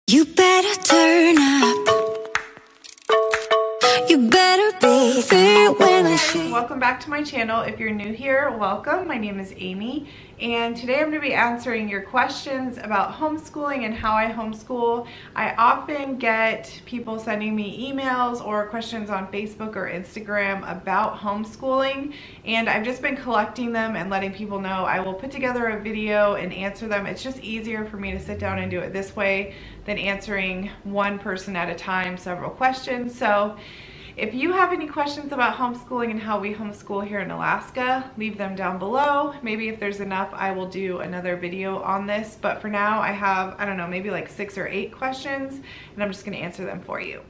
You better turn up. You better be there when I shoot. Welcome back to my channel. If you're new here, welcome. My name is Amy, and today I'm going to be answering your questions about homeschooling and how I homeschool. I often get people sending me emails or questions on Facebook or Instagram about homeschooling, and I've just been collecting them and letting people know I will put together a video and answer them. It's just easier for me to sit down and do it this way than answering one person at a time, several questions. So if you have any questions about homeschooling and how we homeschool here in Alaska, leave them down below. Maybe if there's enough, I will do another video on this. But for now, I have, I don't know, maybe like 6 or 8 questions, and I'm just gonna answer them for you.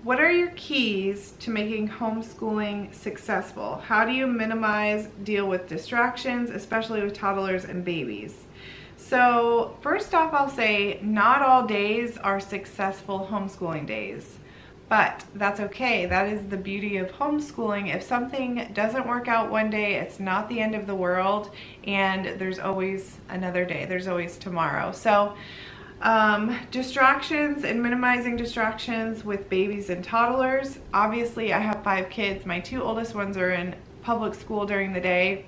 What are your keys to making homeschooling successful? How do you minimize, deal with distractions, especially with toddlers and babies? So first off, I'll say not all days are successful homeschooling days. But that's okay. That is the beauty of homeschooling. If something doesn't work out one day, it's not the end of the world, and there's always another day. There's always tomorrow. So distractions and minimizing distractions with babies and toddlers. Obviously, I have 5 kids. My 2 oldest ones are in public school during the day.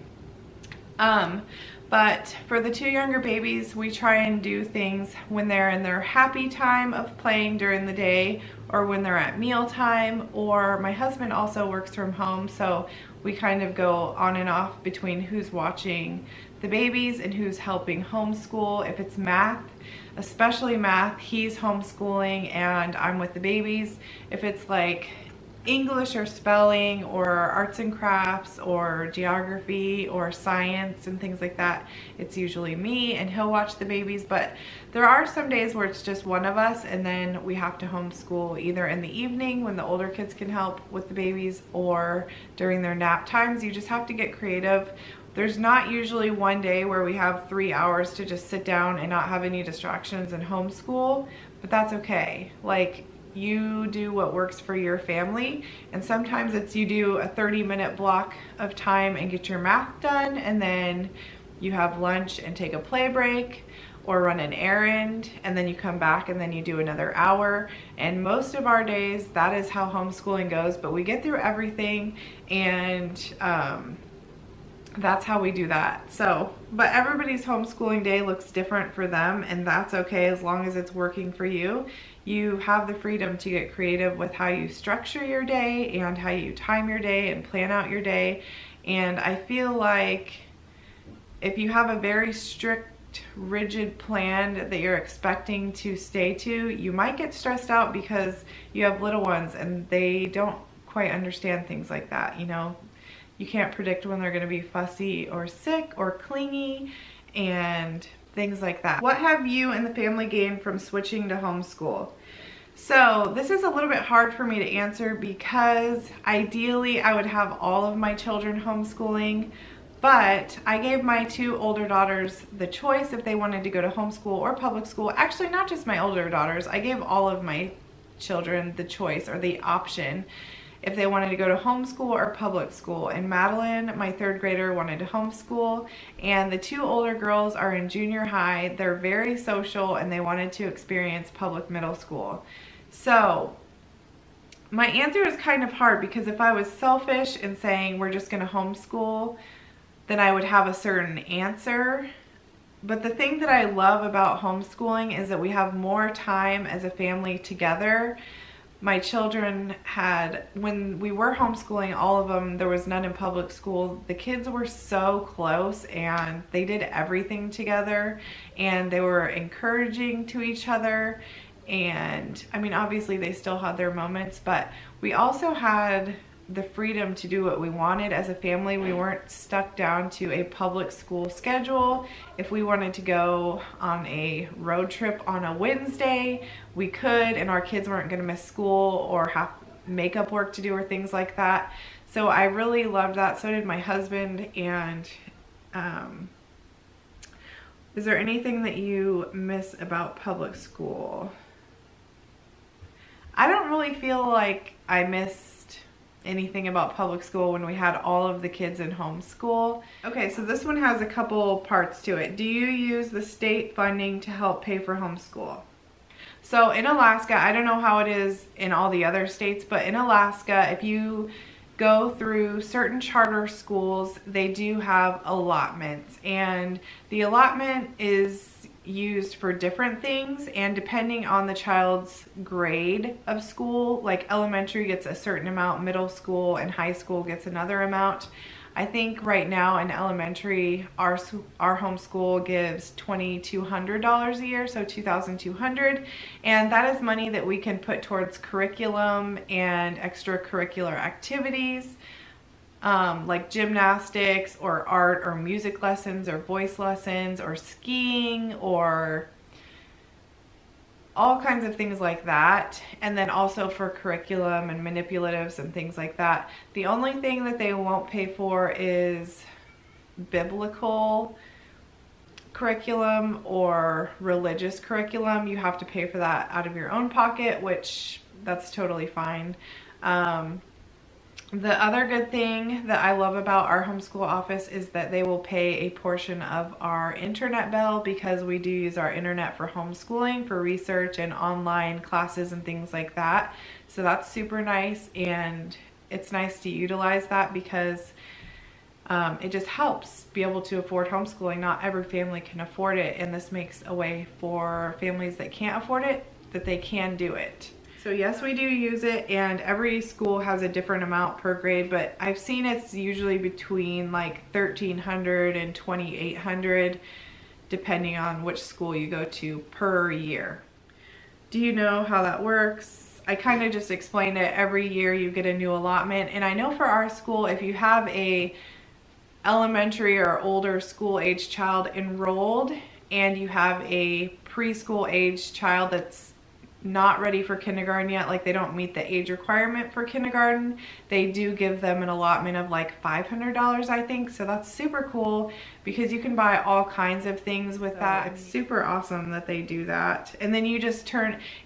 But for the 2 younger babies, we try and do things when they're in their happy time of playing during the day, or when they're at mealtime, or my husband also works from home, so we kind of go on and off between who's watching the babies and who's helping homeschool. If it's math, especially math, he's homeschooling and I'm with the babies. If it's like English or spelling or arts and crafts or geography or science and things like that, it's usually me and he'll watch the babies. But there are some days where it's just one of us, and then we have to homeschool either in the evening when the older kids can help with the babies or during their nap times. You just have to get creative. There's not usually one day where we have 3 hours to just sit down and not have any distractions and homeschool, but that's okay. Like, you do what works for your family, and sometimes it's you do a 30-minute block of time and get your math done, and then you have lunch and take a play break or run an errand, and then you come back and then you do another hour. And most of our days, that is how homeschooling goes, but we get through everything, and that's how we do that. So, but everybody's homeschooling day looks different for them, and that's okay as long as it's working for you. You have the freedom to get creative with how you structure your day and how you time your day and plan out your day. And I feel like if you have a very strict, rigid plan that you're expecting to stay to, you might get stressed out because you have little ones and they don't quite understand things like that, you know? You can't predict when they're going to be fussy or sick or clingy and things like that. What have you and the family gained from switching to homeschool? So this is a little bit hard for me to answer because ideally I would have all of my children homeschooling, but I gave my 2 older daughters the choice if they wanted to go to homeschool or public school. Actually, not just my older daughters. I gave all of my children the choice or the option if they wanted to go to homeschool or public school. And Madeline, my 3rd grader, wanted to homeschool, and the 2 older girls are in junior high. They're very social and they wanted to experience public middle school. So my answer is kind of hard because if I was selfish in saying we're just going to homeschool, then I would have a certain answer. But the thing that I love about homeschooling is that we have more time as a family together. My children had, when we were homeschooling all of them, there was none in public school. The kids were so close and they did everything together and they were encouraging to each other. And I mean, obviously they still had their moments, but we also had the freedom to do what we wanted as a family. We weren't stuck down to a public school schedule. If we wanted to go on a road trip on a Wednesday, we could, and our kids weren't going to miss school or have makeup work to do or things like that. So I really loved that. So did my husband. And is there anything that you miss about public school? I don't really feel like I missed anything about public school when we had all of the kids in homeschool. Okay, so this one has a couple parts to it. Do you use the state funding to help pay for homeschool? So in Alaska, I don't know how it is in all the other states, but in Alaska, if you go through certain charter schools, they do have allotments, and the allotment is used for different things, and depending on the child's grade of school, like elementary gets a certain amount, middle school and high school gets another amount. I think right now in elementary, our homeschool gives $2,200 a year, so $2,200, and that is money that we can put towards curriculum and extracurricular activities, like gymnastics or art or music lessons or voice lessons or skiing or all kinds of things like that, and then also for curriculum and manipulatives and things like that. The only thing that they won't pay for is biblical curriculum or religious curriculum. You have to pay for that out of your own pocket, which that's totally fine. The other good thing that I love about our homeschool office is that they will pay a portion of our internet bill, because we do use our internet for homeschooling, for research and online classes and things like that. So that's super nice, and it's nice to utilize that because it just helps be able to afford homeschooling. Not every family can afford it, and this makes a way for families that can't afford it that they can do it. So yes, we do use it, and every school has a different amount per grade, but I've seen it's usually between like $1,300 and $2,800 depending on which school you go to per year. Do you know how that works? I kind of just explained it. Every year you get a new allotment, and I know for our school, if you have a elementary or older school age child enrolled and you have a preschool age child that's not ready for kindergarten yet, like they don't meet the age requirement for kindergarten, they do give them an allotment of like $500, I think. So that's super cool because you can buy all kinds of things with that. It's super awesome that they do that. And then you just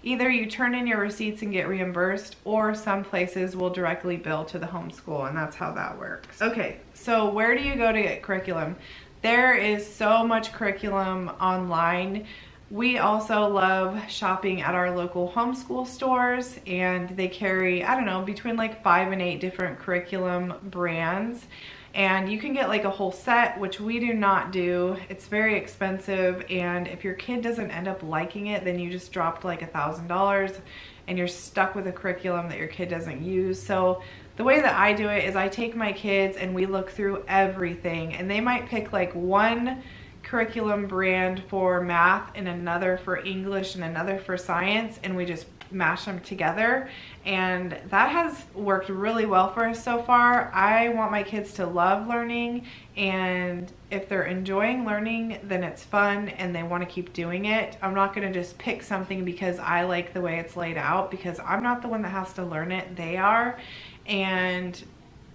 either you turn in your receipts and get reimbursed, or some places will directly bill to the homeschool, and that's how that works. Okay, so where do you go to get curriculum? There is so much curriculum online. We also love shopping at our local homeschool stores, and they carry, I don't know, between like 5 and 8 different curriculum brands. And you can get like a whole set, which we do not do. It's very expensive, and if your kid doesn't end up liking it, then you just dropped like $1,000 and you're stuck with a curriculum that your kid doesn't use. So the way that I do it is I take my kids and we look through everything, and they might pick like one curriculum brand for math and another for English and another for science, and we just mash them together, and that has worked really well for us so far. I want my kids to love learning, and if they're enjoying learning, then it's fun and they want to keep doing it. I'm not going to just pick something because I like the way it's laid out, because I'm not the one that has to learn it, they are. And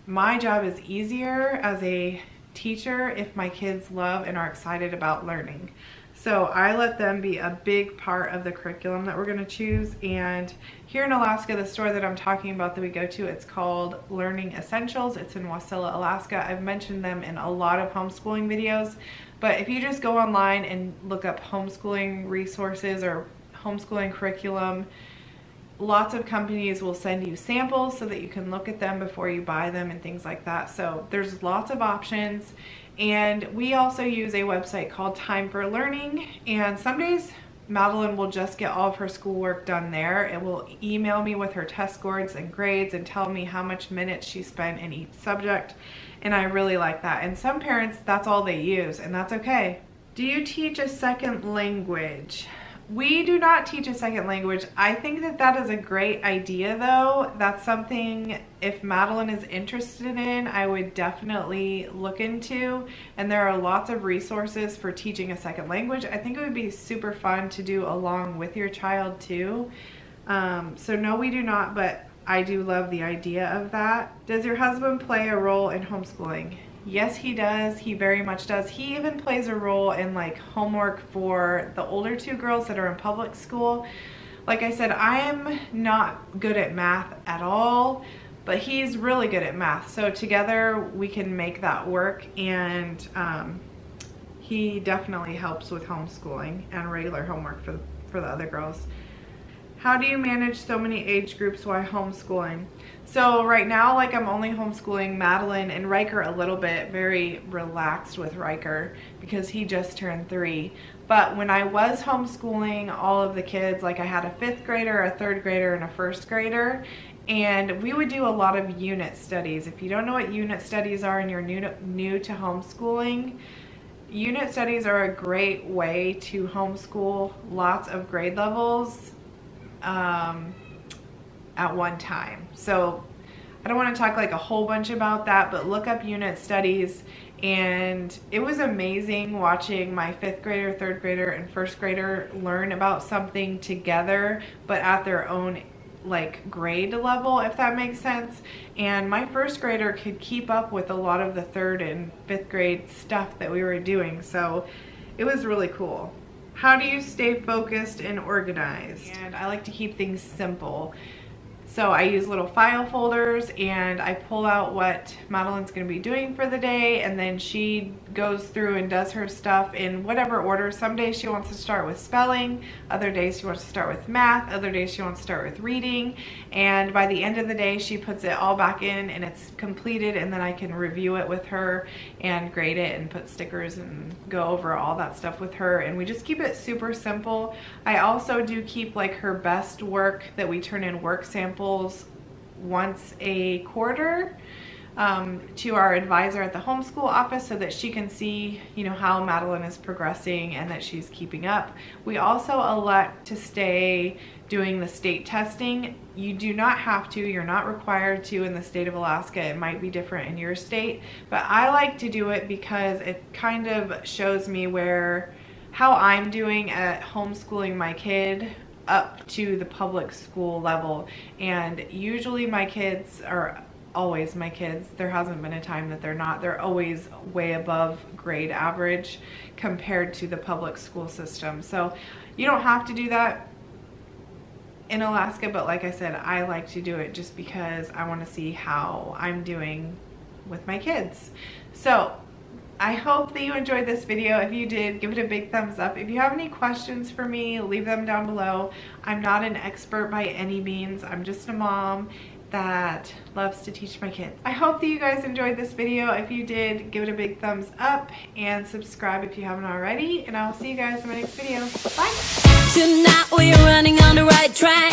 my job is easier as a teacher if my kids love and are excited about learning. So I let them be a big part of the curriculum that we're going to choose. And here in Alaska, the store that I'm talking about that we go to, it's called Learning Essentials. It's in Wasilla, Alaska. I've mentioned them in a lot of homeschooling videos, but if you just go online and look up homeschooling resources or homeschooling curriculum, lots of companies will send you samples so that you can look at them before you buy them and things like that. So there's lots of options. And we also use a website called Time for Learning, and some days Madeline will just get all of her schoolwork done there. It will email me with her test scores and grades and tell me how much minutes she spent in each subject, and I really like that. And some parents, that's all they use, and that's okay. Do you teach a second language? We do not teach a second language. I think that that is a great idea though. That's something, if Madeline is interested in, I would definitely look into. And there are lots of resources for teaching a second language. I think it would be super fun to do along with your child too. So no, we do not, but I do love the idea of that. Does your husband play a role in homeschooling? Yes, he does. He very much does. He even plays a role in like homework for the older two girls that are in public school. Like I said, I am not good at math at all, but he's really good at math. So together we can make that work, and he definitely helps with homeschooling and regular homework for the other girls. How do you manage so many age groups while homeschooling? So right now, like, I'm only homeschooling Madeline and Riker a little bit, very relaxed with Riker because he just turned 3. But when I was homeschooling all of the kids, like I had a 5th grader, a 3rd grader, and a 1st grader, and we would do a lot of unit studies. If you don't know what unit studies are and you're new to homeschooling, unit studies are a great way to homeschool lots of grade levels at one time. So I don't want to talk like a whole bunch about that, but look up unit studies. And it was amazing watching my 5th grader, 3rd grader, and 1st grader learn about something together, but at their own like grade level, if that makes sense. And my 1st grader could keep up with a lot of the 3rd and 5th grade stuff that we were doing. So it was really cool. How do you stay focused and organized? And I like to keep things simple. So I use little file folders, and I pull out what Madeline's going to be doing for the day, and then she goes through and does her stuff in whatever order. Some days she wants to start with spelling, other days she wants to start with math, other days she wants to start with reading, and by the end of the day she puts it all back in and it's completed, and then I can review it with her and grade it and put stickers and go over all that stuff with her, and we just keep it super simple. I also do keep like her best work that we turn in work samples once a quarter to our advisor at the homeschool office so that she can see, you know, how Madeline is progressing and that she's keeping up. We also elect to stay doing the state testing. You do not have to, you're not required to in the state of Alaska. It might be different in your state, but I like to do it because it kind of shows me how I'm doing at homeschooling my kid up to the public school level. And usually my kids are always my kids. There hasn't been a time that they're not. They're always way above grade average compared to the public school system. So you don't have to do that in Alaska, but like I said, I like to do it just because I want to see how I'm doing with my kids. So I hope that you enjoyed this video. If you did, give it a big thumbs up. If you have any questions for me, leave them down below. I'm not an expert by any means. I'm just a mom that loves to teach my kids. I hope that you guys enjoyed this video. If you did, give it a big thumbs up and subscribe if you haven't already. And I'll see you guys in my next video. Bye! Tonight we're running on the right track.